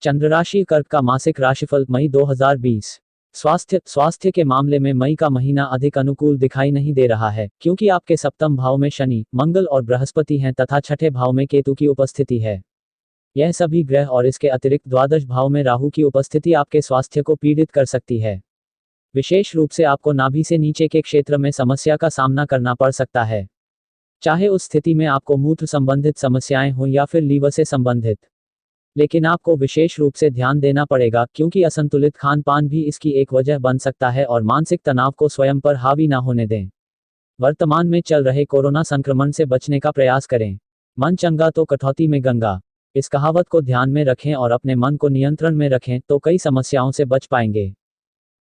चंद्र राशि कर्क का मासिक राशिफल मई 2020। स्वास्थ्य के मामले में मई का महीना अधिक अनुकूल दिखाई नहीं दे रहा है, क्योंकि आपके सप्तम भाव में शनि, मंगल और बृहस्पति हैं तथा छठे भाव में केतु की उपस्थिति है। यह सभी ग्रह और इसके अतिरिक्त द्वादश भाव में राहु की उपस्थिति आपके स्वास्थ्य को पीड़ित कर सकती है। विशेष रूप से आपको नाभि से नीचे के क्षेत्र में समस्या का सामना करना पड़ सकता है, चाहे उस स्थिति में आपको मूत्र संबंधित समस्याएं हों या फिर लीवर से संबंधित। लेकिन आपको विशेष रूप से ध्यान देना पड़ेगा, क्योंकि असंतुलित खान पान भी इसकी एक वजह बन सकता है और मानसिक तनाव को स्वयं पर हावी ना होने दें। वर्तमान में चल रहे कोरोना संक्रमण से बचने का प्रयास करें। मन चंगा तो कटौती में गंगा, इस कहावत को ध्यान में रखें और अपने मन को नियंत्रण में रखें तो कई समस्याओं से बच पाएंगे।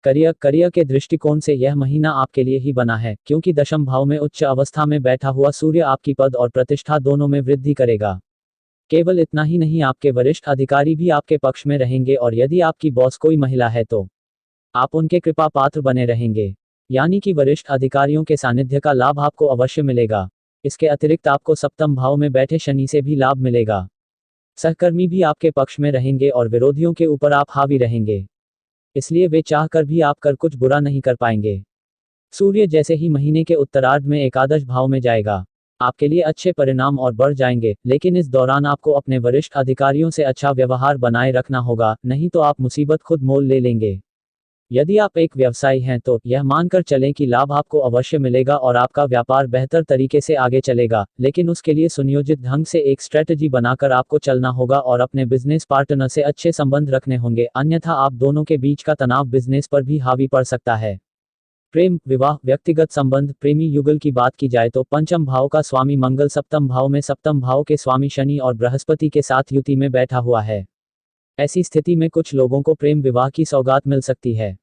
करियर के दृष्टिकोण से यह महीना आपके लिए ही बना है, क्योंकि दशम भाव में उच्च अवस्था में बैठा हुआ सूर्य आपकी पद और प्रतिष्ठा दोनों में वृद्धि करेगा। केवल इतना ही नहीं, आपके वरिष्ठ अधिकारी भी आपके पक्ष में रहेंगे और यदि आपकी बॉस कोई महिला है तो आप उनके कृपा पात्र बने रहेंगे, यानी कि वरिष्ठ अधिकारियों के सानिध्य का लाभ आपको अवश्य मिलेगा। इसके अतिरिक्त आपको सप्तम भाव में बैठे शनि से भी लाभ मिलेगा। सहकर्मी भी आपके पक्ष में रहेंगे और विरोधियों के ऊपर आप हावी रहेंगे, इसलिए वे चाहकर भी आप कर कुछ बुरा नहीं कर पाएंगे। सूर्य जैसे ही महीने के उत्तरार्ध में एकादश भाव में जाएगा, आपके लिए अच्छे परिणाम और बढ़ जाएंगे, लेकिन इस दौरान आपको अपने वरिष्ठ अधिकारियों से अच्छा व्यवहार बनाए रखना होगा, नहीं तो आप मुसीबत खुद मोल ले लेंगे। यदि आप एक व्यवसायी हैं तो यह मानकर चलें कि लाभ आपको अवश्य मिलेगा और आपका व्यापार बेहतर तरीके से आगे चलेगा, लेकिन उसके लिए सुनियोजित ढंग से एक स्ट्रेटजी बनाकर आपको चलना होगा और अपने बिजनेस पार्टनर से अच्छे संबंध रखने होंगे, अन्यथा आप दोनों के बीच का तनाव बिजनेस पर भी हावी पड़ सकता है। प्रेम, विवाह, व्यक्तिगत संबंध, प्रेमी युगल की बात की जाए तो पंचम भाव का स्वामी मंगल सप्तम भाव में सप्तम भाव के स्वामी शनि और बृहस्पति के साथ युति में बैठा हुआ है। ऐसी स्थिति में कुछ लोगों को प्रेम विवाह की सौगात मिल सकती है।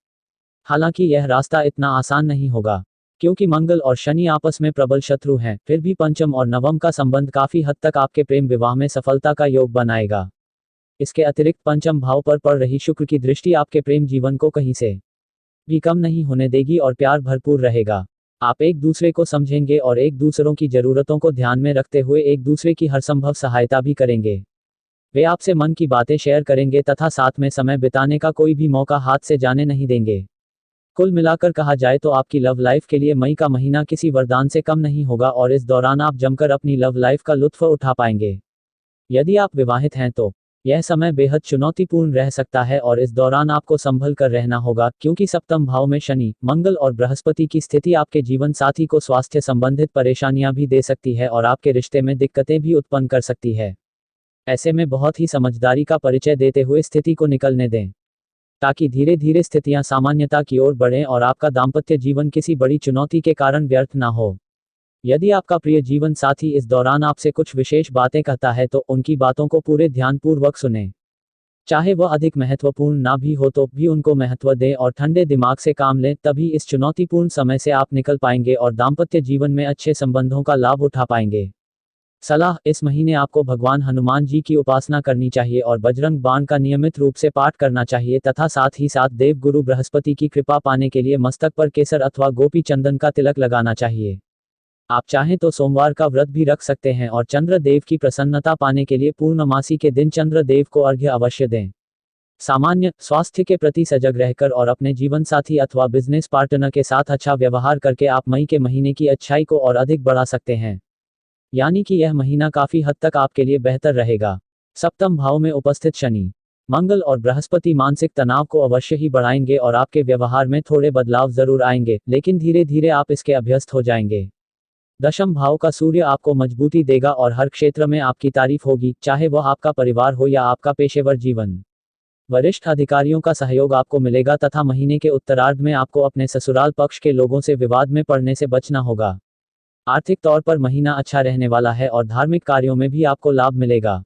हालांकि यह रास्ता इतना आसान नहीं होगा, क्योंकि मंगल और शनि आपस में प्रबल शत्रु हैं, फिर भी पंचम और नवम का संबंध काफी हद तक आपके प्रेम विवाह में सफलता का योग बनाएगा। इसके अतिरिक्त पंचम भाव पर पड़ रही शुक्र की दृष्टि आपके प्रेम जीवन को कहीं से भी कम नहीं होने देगी और प्यार भरपूर रहेगा। आप एक दूसरे को समझेंगे और एक दूसरों की जरूरतों को ध्यान में रखते हुए एक दूसरे की हर संभव सहायता भी करेंगे। वे आपसे मन की बातें शेयर करेंगे तथा साथ में समय बिताने का कोई भी मौका हाथ से जाने नहीं देंगे। कुल मिलाकर कहा जाए तो आपकी लव लाइफ के लिए मई का महीना किसी वरदान से कम नहीं होगा और इस दौरान आप जमकर अपनी लव लाइफ का लुत्फ उठा पाएंगे। यदि आप विवाहित हैं तो यह समय बेहद चुनौतीपूर्ण रह सकता है और इस दौरान आपको संभल कर रहना होगा, क्योंकि सप्तम भाव में शनि, मंगल और बृहस्पति की स्थिति आपके जीवन साथी को स्वास्थ्य संबंधित परेशानियां भी दे सकती है और आपके रिश्ते में दिक्कतें भी उत्पन्न कर सकती है। ऐसे में बहुत ही समझदारी का परिचय देते हुए स्थिति को निकलने दें, ताकि धीरे धीरे स्थितियां सामान्यता की ओर बढ़ें और आपका दाम्पत्य जीवन किसी बड़ी चुनौती के कारण व्यर्थ ना हो। यदि आपका प्रिय जीवन साथी इस दौरान आपसे कुछ विशेष बातें कहता है तो उनकी बातों को पूरे ध्यानपूर्वक सुनें। चाहे वह अधिक महत्वपूर्ण ना भी हो तो भी उनको महत्व दें और ठंडे दिमाग से काम लें, तभी इस चुनौतीपूर्ण समय से आप निकल पाएंगे और दाम्पत्य जीवन में अच्छे संबंधों का लाभ उठा पाएंगे। सलाह, इस महीने आपको भगवान हनुमान जी की उपासना करनी चाहिए और बजरंग बाण का नियमित रूप से पाठ करना चाहिए तथा साथ ही साथ देव गुरु बृहस्पति की कृपा पाने के लिए मस्तक पर केसर अथवा गोपी चंदन का तिलक लगाना चाहिए। आप चाहें तो सोमवार का व्रत भी रख सकते हैं और चंद्र देव की प्रसन्नता पाने के लिए पूर्णमासी के दिन चंद्र देव को अर्घ्य अवश्य दें। सामान्य स्वास्थ्य के प्रति सजग रहकर और अपने जीवन साथी अथवा बिजनेस पार्टनर के साथ अच्छा व्यवहार करके आप मई के महीने की अच्छाई को और अधिक बढ़ा सकते हैं, यानी कि यह महीना काफी हद तक आपके लिए बेहतर रहेगा। सप्तम भाव में उपस्थित शनि, मंगल और बृहस्पति मानसिक तनाव को अवश्य ही बढ़ाएंगे और आपके व्यवहार में थोड़े बदलाव जरूर आएंगे, लेकिन धीरे धीरे आप इसके अभ्यस्त हो जाएंगे। दशम भाव का सूर्य आपको मजबूती देगा और हर क्षेत्र में आपकी तारीफ होगी, चाहे वह आपका परिवार हो या आपका पेशेवर जीवन। वरिष्ठ अधिकारियों का सहयोग आपको मिलेगा तथा महीने के उत्तरार्ध में आपको अपने ससुराल पक्ष के लोगों से विवाद में पड़ने से बचना होगा। आर्थिक तौर पर महीना अच्छा रहने वाला है और धार्मिक कार्यों में भी आपको लाभ मिलेगा।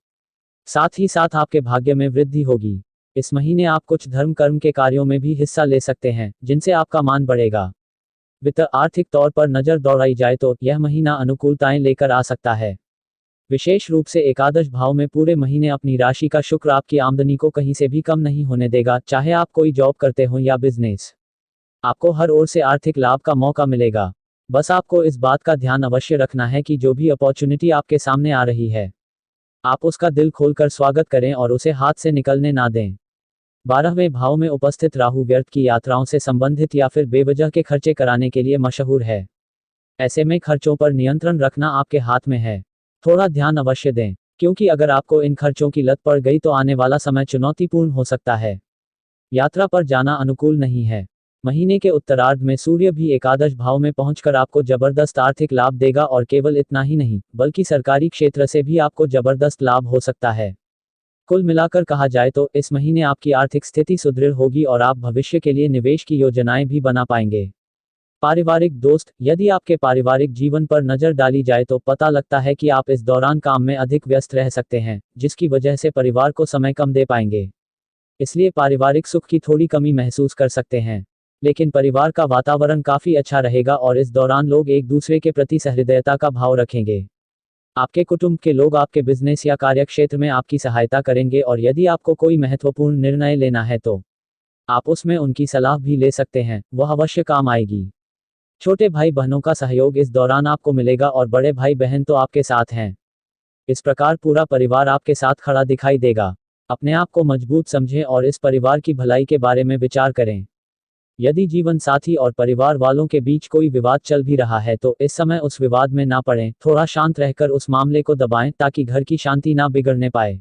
साथ ही साथ आपके भाग्य में वृद्धि होगी। इस महीने आप कुछ धर्म कर्म के कार्यों में भी हिस्सा ले सकते हैं, जिनसे आपका मान बढ़ेगा। वित्त, आर्थिक तौर पर नजर दौड़ाई जाए तो यह महीना अनुकूलताएं लेकर आ सकता है। विशेष रूप से एकादश भाव में पूरे महीने अपनी राशि का शुक्र आपकी आमदनी को कहीं से भी कम नहीं होने देगा, चाहे आप कोई जॉब करते हो या बिजनेस। आपको हर ओर से आर्थिक लाभ का मौका मिलेगा। बस आपको इस बात का ध्यान अवश्य रखना है कि जो भी अपॉर्चुनिटी आपके सामने आ रही है, आप उसका दिल खोलकर स्वागत करें और उसे हाथ से निकलने ना दें। 12वें भाव में उपस्थित राहु व्यर्थ की यात्राओं से संबंधित या फिर बेवजह के खर्चे कराने के लिए मशहूर है। ऐसे में खर्चों पर नियंत्रण रखना आपके हाथ में है। थोड़ा ध्यान अवश्य दें, क्योंकि अगर आपको इन खर्चों की लत पड़ गई तो आने वाला समय चुनौतीपूर्ण हो सकता है। यात्रा पर जाना अनुकूल नहीं है। महीने के उत्तरार्ध में सूर्य भी एकादश भाव में पहुंचकर आपको जबरदस्त आर्थिक लाभ देगा और केवल इतना ही नहीं, बल्कि सरकारी क्षेत्र से भी आपको जबरदस्त लाभ हो सकता है। कुल मिलाकर कहा जाए तो इस महीने आपकी आर्थिक स्थिति सुदृढ़ होगी और आप भविष्य के लिए निवेश की योजनाएं भी बना पाएंगे। पारिवारिक दोस्त, यदि आपके पारिवारिक जीवन पर नजर डाली जाए तो पता लगता है कि आप इस दौरान काम में अधिक व्यस्त रह सकते हैं, जिसकी वजह से परिवार को समय कम दे पाएंगे। इसलिए पारिवारिक सुख की थोड़ी कमी महसूस कर सकते हैं। लेकिन परिवार का वातावरण काफी अच्छा रहेगा और इस दौरान लोग एक दूसरे के प्रति सहृदयता का भाव रखेंगे। आपके कुटुंब के लोग आपके बिजनेस या कार्यक्षेत्र में आपकी सहायता करेंगे और यदि आपको कोई महत्वपूर्ण निर्णय लेना है तो आप उसमें उनकी सलाह भी ले सकते हैं, वह अवश्य काम आएगी। छोटे भाई बहनों का सहयोग इस दौरान आपको मिलेगा और बड़े भाई बहन तो आपके साथ हैं। इस प्रकार पूरा परिवार आपके साथ खड़ा दिखाई देगा। अपने आप को मजबूत समझें और इस परिवार की भलाई के बारे में विचार करें। यदि जीवन साथी और परिवार वालों के बीच कोई विवाद चल भी रहा है तो इस समय उस विवाद में ना पड़ें, थोड़ा शांत रहकर उस मामले को दबाएं ताकि घर की शांति ना बिगड़ने पाए।